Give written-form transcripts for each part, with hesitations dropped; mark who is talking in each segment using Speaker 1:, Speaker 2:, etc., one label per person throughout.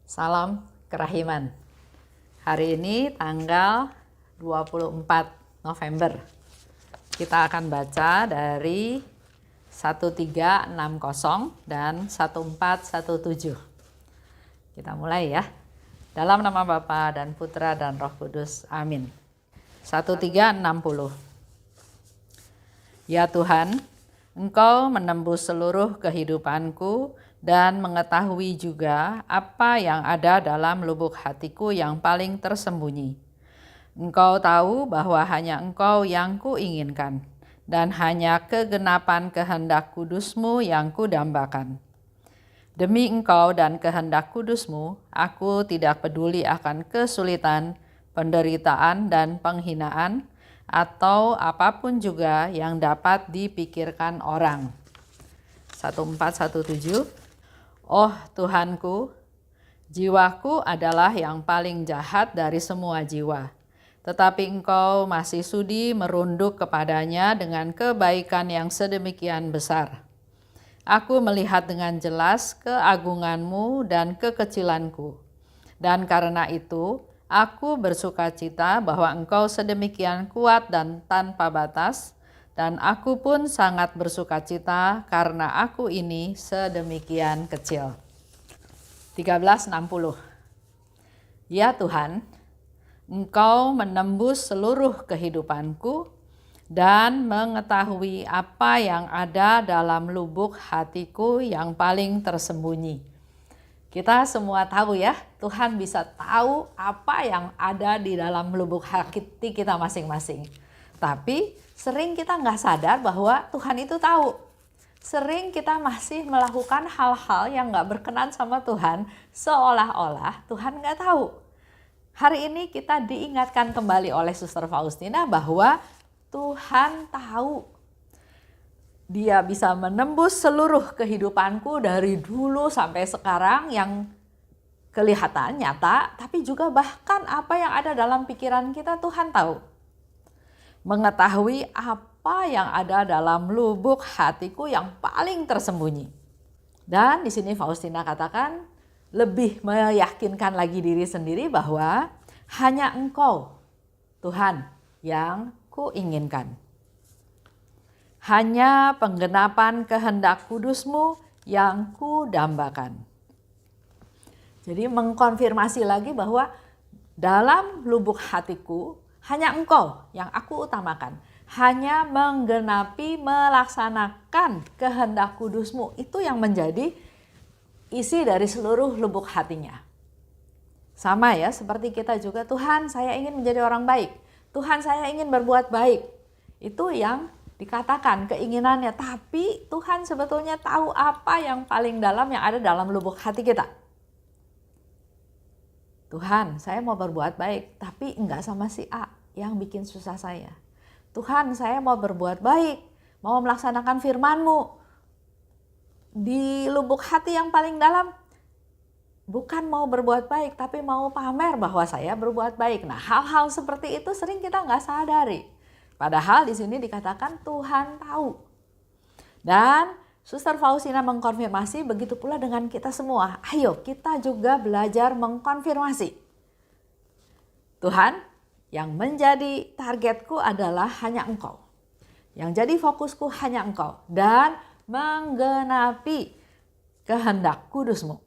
Speaker 1: Salam kerahiman. Hari ini tanggal 24 November. Kita akan baca dari 1360 dan 1417. Kita mulai ya. Dalam nama Bapa dan Putra dan Roh Kudus. Amin. 1360. Ya Tuhan, Engkau menembus seluruh kehidupanku dan mengetahui juga apa yang ada dalam lubuk hatiku yang paling tersembunyi. Engkau tahu bahwa hanya Engkau yang kuinginkan, dan hanya kegenapan kehendak kudus-Mu yang kudambakan. Demi Engkau dan kehendak kudus-Mu, aku tidak peduli akan kesulitan, penderitaan, dan penghinaan, atau apapun juga yang dapat dipikirkan orang. 1417. Oh Tuhanku, jiwaku adalah yang paling jahat dari semua jiwa. Tetapi Engkau masih sudi merunduk kepadanya dengan kebaikan yang sedemikian besar. Aku melihat dengan jelas keagungan-Mu dan kekecilanku. Dan karena itu, aku bersukacita bahwa Engkau sedemikian kuat dan tanpa batas, dan aku pun sangat bersukacita karena aku ini sedemikian kecil. 1360. Ya Tuhan, Engkau menembus seluruh kehidupanku dan mengetahui apa yang ada dalam lubuk hatiku yang paling tersembunyi. Kita semua tahu ya, Tuhan bisa tahu apa yang ada di dalam lubuk hati kita masing-masing. Tapi sering kita nggak sadar bahwa Tuhan itu tahu. Sering kita masih melakukan hal-hal yang nggak berkenan sama Tuhan, seolah-olah Tuhan nggak tahu. Hari ini kita diingatkan kembali oleh Suster Faustina bahwa Tuhan tahu. Dia bisa menembus seluruh kehidupanku dari dulu sampai sekarang yang kelihatan nyata, tapi juga bahkan apa yang ada dalam pikiran kita Tuhan tahu. Mengetahui apa yang ada dalam lubuk hatiku yang paling tersembunyi. Dan di sini Faustina katakan lebih meyakinkan lagi diri sendiri bahwa hanya Engkau, Tuhan, yang kuinginkan. Hanya penggenapan kehendak kudus-Mu yang kudambakan. Jadi mengkonfirmasi lagi bahwa dalam lubuk hatiku hanya Engkau yang aku utamakan. Hanya menggenapi, melaksanakan kehendak kudus-Mu. Itu yang menjadi isi dari seluruh lubuk hatinya. Sama ya, seperti kita juga, Tuhan saya ingin menjadi orang baik. Tuhan saya ingin berbuat baik. Itu yang dikatakan keinginannya. Tapi Tuhan sebetulnya tahu apa yang paling dalam yang ada dalam lubuk hati kita. Tuhan, saya mau berbuat baik, tapi enggak sama si A yang bikin susah saya. Tuhan, saya mau berbuat baik, mau melaksanakan firman-Mu. Di lubuk hati yang paling dalam, bukan mau berbuat baik, tapi mau pamer bahwa saya berbuat baik. Nah, hal-hal seperti itu sering kita enggak sadari. Padahal di sini dikatakan Tuhan tahu. Dan Suster Faustina mengkonfirmasi, begitu pula dengan kita semua. Ayo kita juga belajar mengkonfirmasi. Tuhan, yang menjadi targetku adalah hanya Engkau. Yang jadi fokusku hanya Engkau. Dan menggenapi kehendak kudus-Mu.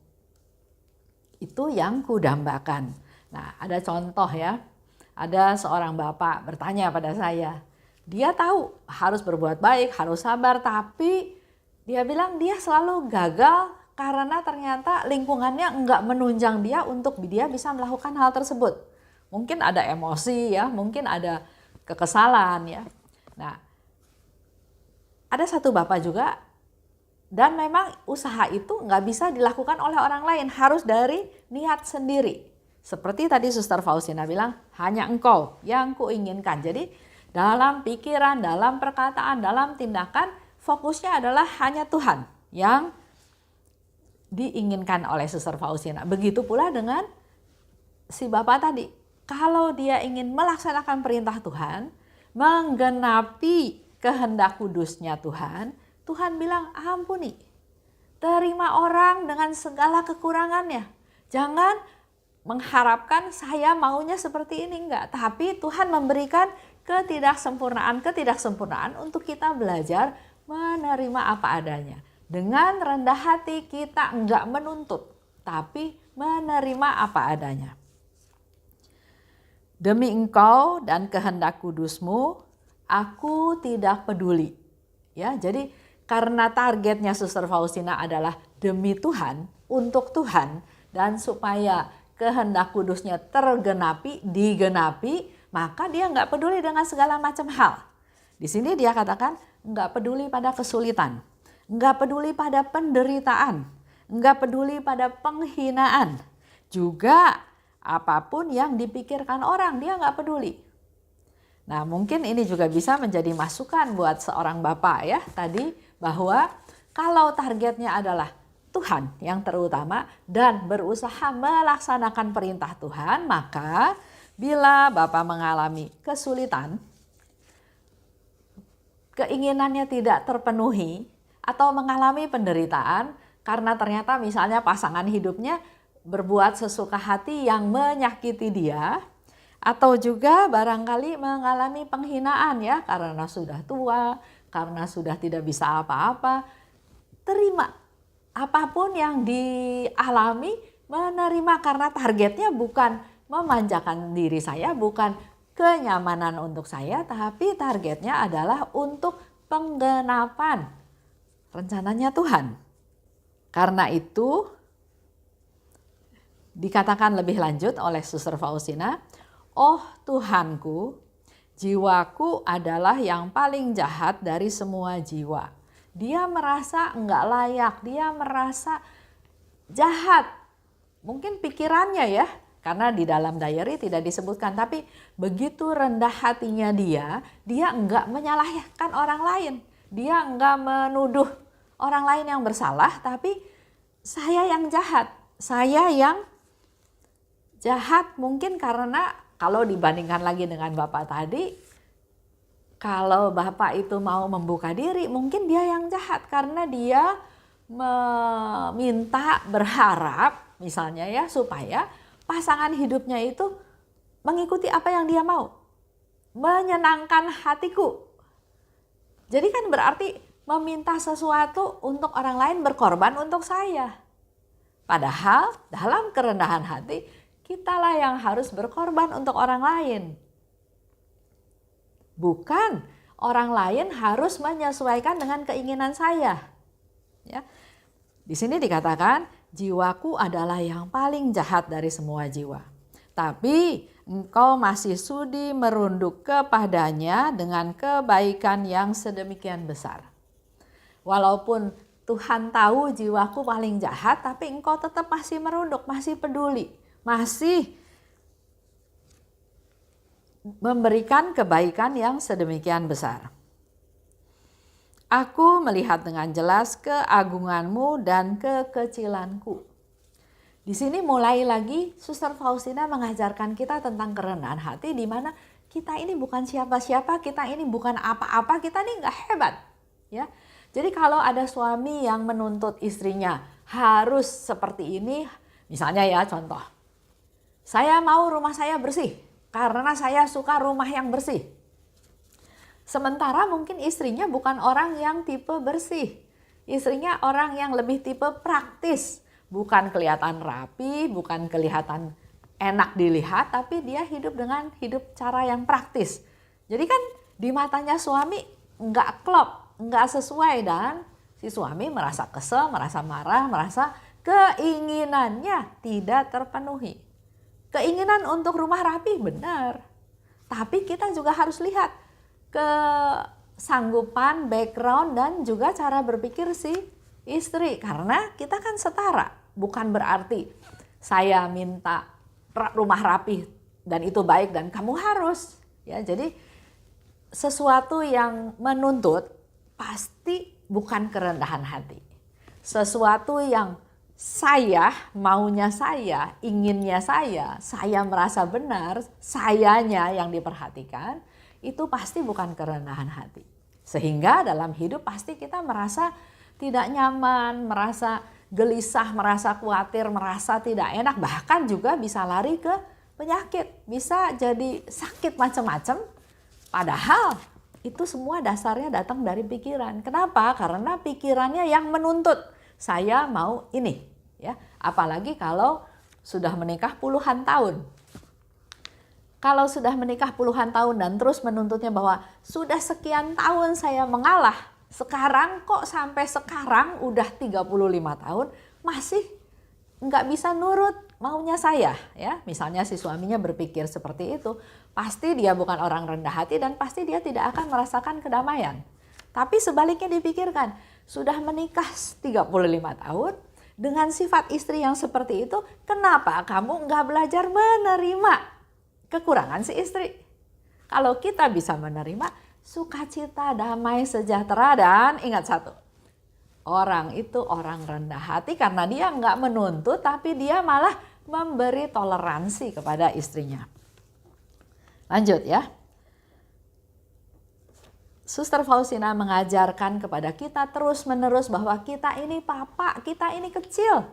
Speaker 1: Itu yang kudambakan. Nah, ada contoh ya. Ada seorang bapak bertanya pada saya. Dia tahu harus berbuat baik, harus sabar, tapi dia bilang dia selalu gagal karena ternyata lingkungannya enggak menunjang dia untuk dia bisa melakukan hal tersebut. Mungkin ada emosi ya, mungkin ada kekesalan ya. Nah, ada satu bapak juga dan memang usaha itu enggak bisa dilakukan oleh orang lain, harus dari niat sendiri. Seperti tadi Suster Faustina bilang, hanya Engkau yang kuinginkan. Jadi dalam pikiran, dalam perkataan, dalam tindakan, fokusnya adalah hanya Tuhan yang diinginkan oleh Suster Faustina. Begitu pula dengan si bapak tadi. Kalau dia ingin melaksanakan perintah Tuhan, menggenapi kehendak kudusnya Tuhan, Tuhan bilang ampuni. Terima orang dengan segala kekurangannya. Jangan mengharapkan saya maunya seperti ini, enggak. Tapi Tuhan memberikan ketidaksempurnaan untuk kita belajar menerima apa adanya. Dengan rendah hati kita enggak menuntut, tapi menerima apa adanya. Demi Engkau dan kehendak kudus-Mu, aku tidak peduli. Ya, jadi karena targetnya Suster Faustina adalah demi Tuhan, untuk Tuhan, dan supaya kehendak kudusnya digenapi, maka dia nggak peduli dengan segala macam hal. Di sini dia katakan nggak peduli pada kesulitan, nggak peduli pada penderitaan, nggak peduli pada penghinaan, juga apapun yang dipikirkan orang dia nggak peduli. Nah, mungkin ini juga bisa menjadi masukan buat seorang bapak ya tadi, bahwa kalau targetnya adalah Tuhan yang terutama dan berusaha melaksanakan perintah Tuhan, maka bila bapak mengalami kesulitan, keinginannya tidak terpenuhi atau mengalami penderitaan karena ternyata misalnya pasangan hidupnya berbuat sesuka hati yang menyakiti dia, atau juga barangkali mengalami penghinaan ya karena sudah tua, karena sudah tidak bisa apa-apa. Terima apapun yang dialami, menerima karena targetnya bukan memanjakan diri saya, bukan kenyamanan untuk saya, tapi targetnya adalah untuk penggenapan rencananya Tuhan. Karena itu dikatakan lebih lanjut oleh Suster Faustina, oh Tuhanku, jiwaku adalah yang paling jahat dari semua jiwa. Dia merasa enggak layak, dia merasa jahat. Mungkin pikirannya ya, karena di dalam diary tidak disebutkan, tapi begitu rendah hatinya dia enggak menyalahkan orang lain. Dia enggak menuduh orang lain yang bersalah, tapi saya yang jahat. Saya yang jahat mungkin karena kalau dibandingkan lagi dengan Bapak tadi, kalau Bapak itu mau membuka diri, mungkin dia yang jahat karena dia meminta, berharap misalnya ya supaya pasangan hidupnya itu mengikuti apa yang dia mau, menyenangkan hatiku. Jadi kan berarti meminta sesuatu untuk orang lain, berkorban untuk saya. Padahal dalam kerendahan hati, kitalah yang harus berkorban untuk orang lain. Bukan orang lain harus menyesuaikan dengan keinginan saya. Ya. Di sini dikatakan jiwaku adalah yang paling jahat dari semua jiwa. Tapi engkau masih sudi merunduk kepadanya dengan kebaikan yang sedemikian besar. Walaupun Tuhan tahu jiwaku paling jahat, tapi engkau tetap masih merunduk, masih peduli. Masih memberikan kebaikan yang sedemikian besar. Aku melihat dengan jelas keagunganmu dan kekecilanku. Di sini mulai lagi Suster Faustina mengajarkan kita tentang kerendahan hati, di mana kita ini bukan siapa-siapa, kita ini bukan apa-apa, kita ini nggak hebat. Ya, jadi kalau ada suami yang menuntut istrinya harus seperti ini, misalnya ya contoh, saya mau rumah saya bersih karena saya suka rumah yang bersih. Sementara mungkin istrinya bukan orang yang tipe bersih. Istrinya orang yang lebih tipe praktis. Bukan kelihatan rapi, bukan kelihatan enak dilihat, tapi dia hidup dengan cara yang praktis. Jadi kan di matanya suami nggak klop, nggak sesuai, dan si suami merasa kesel, merasa marah, merasa keinginannya tidak terpenuhi. Keinginan untuk rumah rapi benar, tapi kita juga harus lihat kesanggupan, background, dan juga cara berpikir si istri. Karena kita kan setara, bukan berarti saya minta rumah rapi dan itu baik dan kamu harus. Ya, jadi sesuatu yang menuntut pasti bukan kerendahan hati. Sesuatu yang maunya saya, inginnya saya merasa benar, sayanya yang diperhatikan, itu pasti bukan kerendahan hati. Sehingga dalam hidup pasti kita merasa tidak nyaman, merasa gelisah, merasa khawatir, merasa tidak enak, bahkan juga bisa lari ke penyakit, bisa jadi sakit macam-macam. Padahal itu semua dasarnya datang dari pikiran. Kenapa? Karena pikirannya yang menuntut, saya mau ini, ya. Apalagi kalau sudah menikah puluhan tahun. Kalau sudah menikah puluhan tahun dan terus menuntutnya bahwa sudah sekian tahun saya mengalah, sekarang kok sampai sekarang udah 35 tahun masih nggak bisa nurut maunya saya, ya. Misalnya si suaminya berpikir seperti itu, pasti dia bukan orang rendah hati dan pasti dia tidak akan merasakan kedamaian. Tapi sebaliknya dipikirkan, sudah menikah 35 tahun dengan sifat istri yang seperti itu, kenapa kamu nggak belajar menerima kekurangan si istri? Kalau kita bisa menerima, sukacita, damai, sejahtera, dan ingat satu, orang itu orang rendah hati karena dia nggak menuntut, tapi dia malah memberi toleransi kepada istrinya. Lanjut ya. Suster Faustina mengajarkan kepada kita terus-menerus bahwa kita ini papa, kita ini kecil.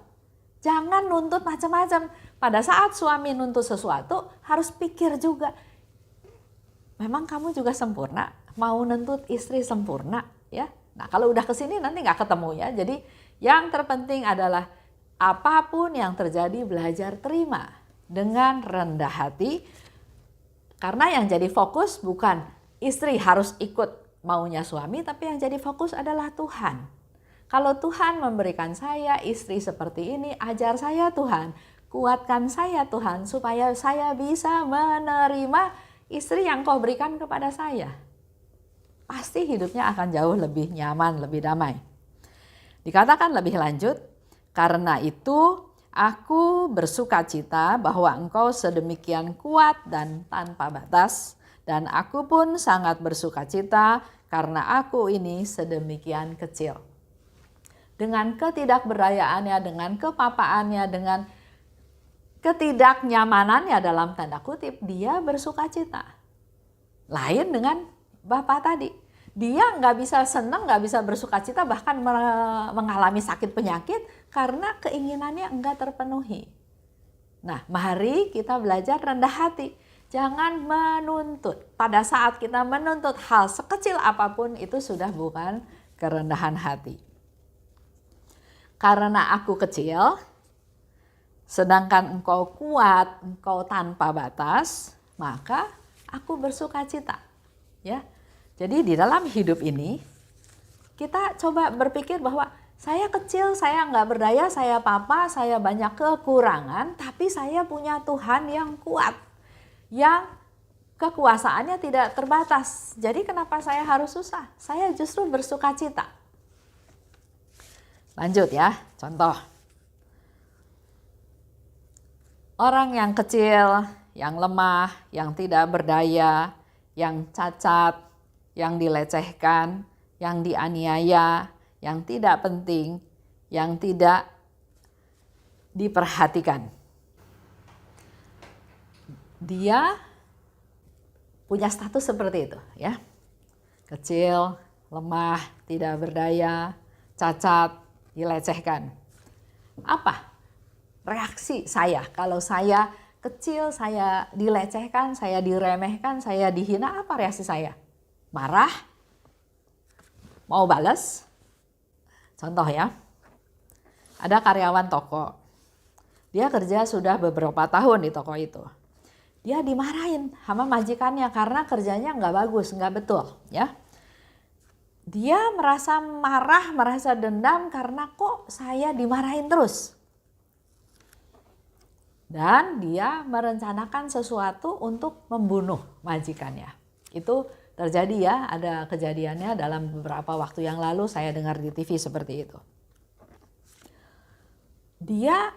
Speaker 1: Jangan nuntut macam-macam. Pada saat suami nuntut sesuatu, harus pikir juga. Memang kamu juga sempurna, mau nuntut istri sempurna, ya. Nah, kalau udah kesini nanti nggak ketemu ya. Jadi yang terpenting adalah apapun yang terjadi belajar terima dengan rendah hati. Karena yang jadi fokus bukan istri harus ikut maunya suami, tapi yang jadi fokus adalah Tuhan. Kalau Tuhan memberikan saya istri seperti ini, ajar saya Tuhan, kuatkan saya Tuhan, supaya saya bisa menerima istri yang Kau berikan kepada saya. Pasti hidupnya akan jauh lebih nyaman, lebih damai. Dikatakan lebih lanjut, karena itu aku bersuka cita bahwa Engkau sedemikian kuat dan tanpa batas, dan aku pun sangat bersuka cita karena aku ini sedemikian kecil. Dengan ketidakberdayaannya, dengan kepapaannya, dengan ketidaknyamanannya dalam tanda kutip, dia bersuka cita. Lain dengan Bapak tadi. Dia nggak bisa senang, nggak bisa bersuka cita, bahkan mengalami sakit penyakit karena keinginannya enggak terpenuhi. Nah, mari kita belajar rendah hati. Jangan menuntut. Pada saat kita menuntut hal sekecil apapun, itu sudah bukan kerendahan hati. Karena aku kecil, sedangkan engkau kuat, engkau tanpa batas, maka aku bersuka cita. Ya. Jadi di dalam hidup ini, kita coba berpikir bahwa saya kecil, saya nggak berdaya, saya papa, saya banyak kekurangan, tapi saya punya Tuhan yang kuat, yang kekuasaannya tidak terbatas. Jadi kenapa saya harus susah? Saya justru bersuka cita. Lanjut ya, contoh. Orang yang kecil, yang lemah, yang tidak berdaya, yang cacat, yang dilecehkan, yang dianiaya, yang tidak penting, yang tidak diperhatikan. Dia punya status seperti itu, ya. Kecil, lemah, tidak berdaya, cacat, dilecehkan. Apa reaksi saya kalau saya kecil, saya dilecehkan, saya diremehkan, saya dihina? Apa reaksi saya? Marah? Mau balas? Contoh ya, ada karyawan toko. Dia kerja sudah beberapa tahun di toko itu. Dia dimarahin sama majikannya karena kerjanya nggak bagus, nggak betul, ya. Dia merasa marah, merasa dendam karena kok saya dimarahin terus. Dan dia merencanakan sesuatu untuk membunuh majikannya. Itu terjadi ya, ada kejadiannya dalam beberapa waktu yang lalu saya dengar di TV seperti itu. Dia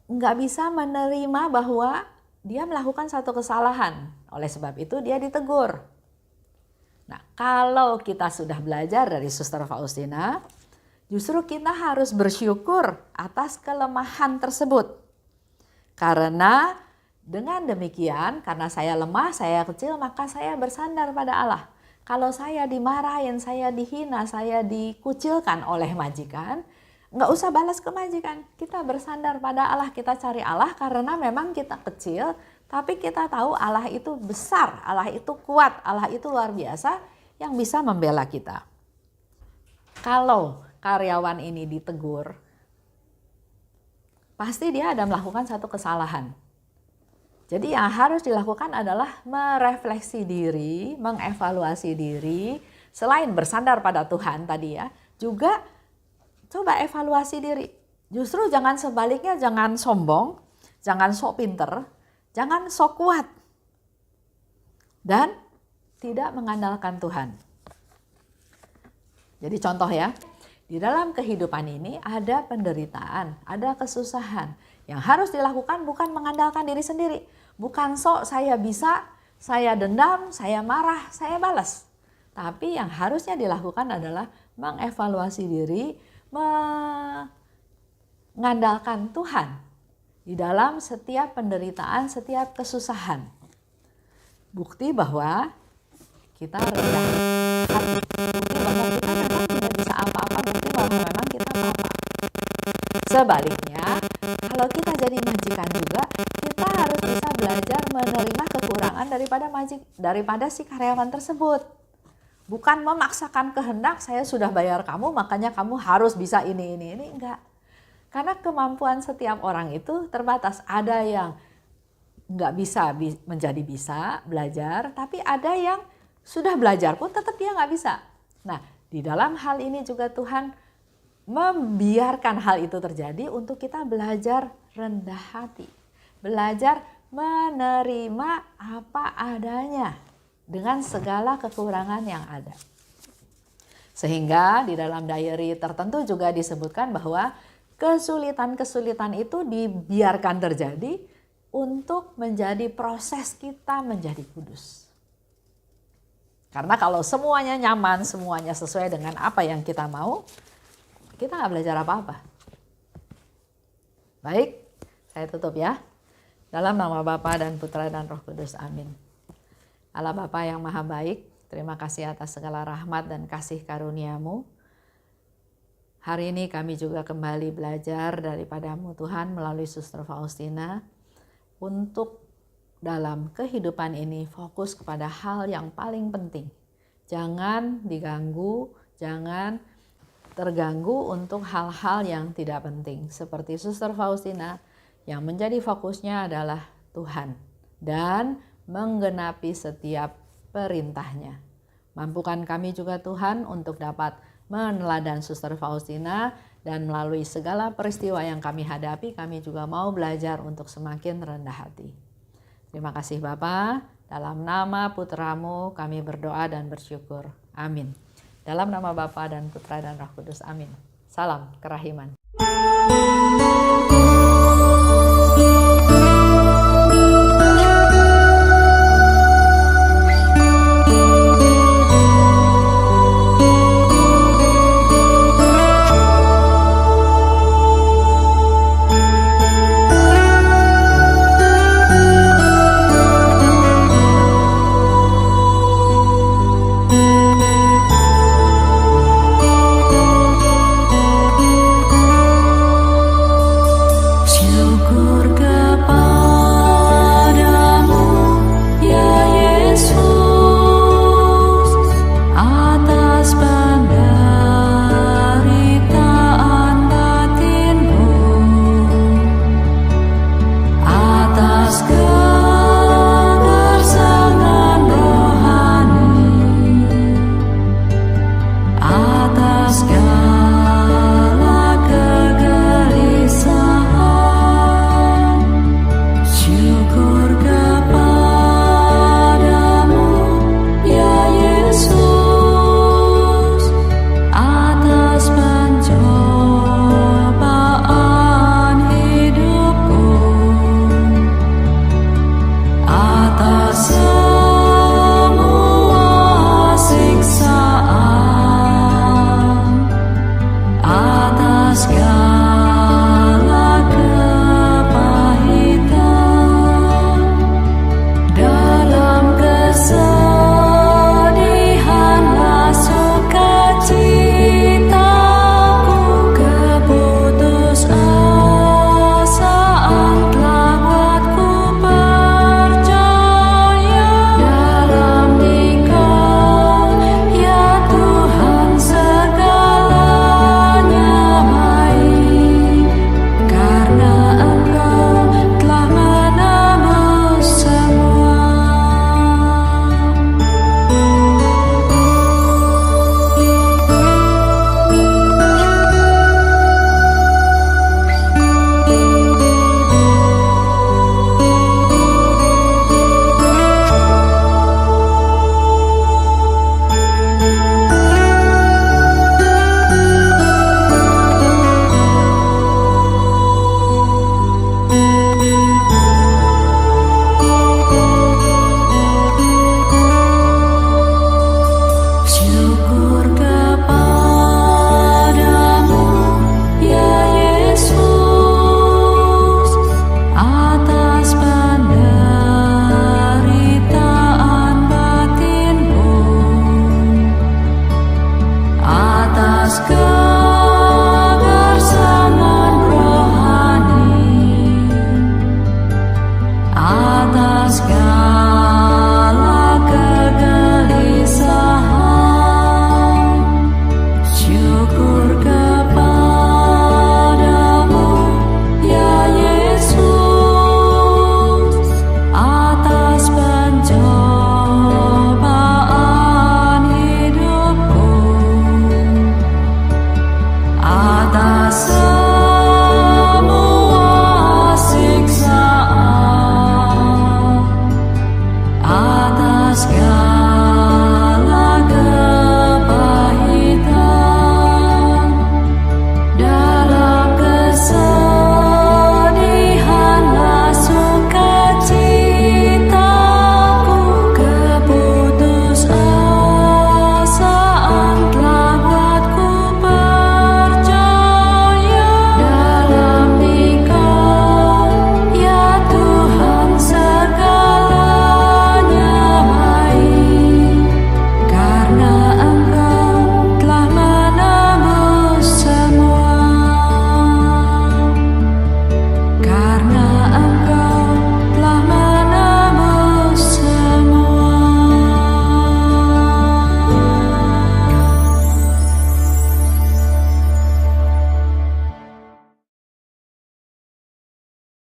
Speaker 1: nggak bisa menerima bahwa dia melakukan satu kesalahan. Oleh sebab itu dia ditegur. Nah, kalau kita sudah belajar dari Suster Faustina, justru kita harus bersyukur atas kelemahan tersebut. Karena dengan demikian, karena saya lemah, saya kecil, maka saya bersandar pada Allah. Kalau saya dimarahin, saya dihina, saya dikucilkan oleh majikan, Nggak usah balas ke majikan, kita bersandar pada Allah, kita cari Allah karena memang kita kecil, tapi kita tahu Allah itu besar, Allah itu kuat, Allah itu luar biasa yang bisa membela kita. Kalau karyawan ini ditegur, pasti dia ada melakukan satu kesalahan. Jadi yang harus dilakukan adalah merefleksi diri, mengevaluasi diri, selain bersandar pada Tuhan tadi ya, juga coba evaluasi diri. Justru jangan sebaliknya, jangan sombong, jangan sok pinter, jangan sok kuat. Dan tidak mengandalkan Tuhan. Jadi contoh ya, di dalam kehidupan ini ada penderitaan, ada kesusahan. Yang harus dilakukan bukan mengandalkan diri sendiri. Bukan sok saya bisa, saya dendam, saya marah, saya balas. Tapi yang harusnya dilakukan adalah mengevaluasi diri, mengandalkan Tuhan di dalam setiap penderitaan, setiap kesusahan. Bukti bahwa kita rendah hati, bukti bahwa kita memang tidak bisa apa-apa, bukti bahwa memang kita apa-apa. Sebaliknya, kalau kita jadi majikan juga, kita harus bisa belajar menerima kekurangan daripada si karyawan tersebut. Bukan memaksakan kehendak, saya sudah bayar kamu, makanya kamu harus bisa ini, enggak. Karena kemampuan setiap orang itu terbatas. Ada yang nggak bisa menjadi bisa belajar, tapi ada yang sudah belajar pun tetap dia nggak bisa. Nah, di dalam hal ini juga Tuhan membiarkan hal itu terjadi untuk kita belajar rendah hati. Belajar menerima apa adanya dengan segala kekurangan yang ada. Sehingga di dalam diary tertentu juga disebutkan bahwa kesulitan-kesulitan itu dibiarkan terjadi untuk menjadi proses kita menjadi kudus. Karena kalau semuanya nyaman, semuanya sesuai dengan apa yang kita mau, kita nggak belajar apa-apa. Baik, saya tutup ya. Dalam nama Bapa dan Putra dan Roh Kudus, amin. Allah Bapa yang maha baik, terima kasih atas segala rahmat dan kasih karunia-Mu. Hari ini kami juga kembali belajar daripada-Mu Tuhan melalui Suster Faustina untuk dalam kehidupan ini fokus kepada hal yang paling penting. Jangan diganggu, jangan terganggu untuk hal-hal yang tidak penting. Seperti Suster Faustina yang menjadi fokusnya adalah Tuhan dan menggenapi setiap perintahnya. Mampukan kami juga Tuhan untuk dapat meneladan Suster Faustina dan melalui segala peristiwa yang kami hadapi, kami juga mau belajar untuk semakin rendah hati. Terima kasih Bapa, dalam nama Putra-Mu kami berdoa dan bersyukur. Amin. Dalam nama Bapa dan Putra dan Roh Kudus, amin. Salam kerahiman.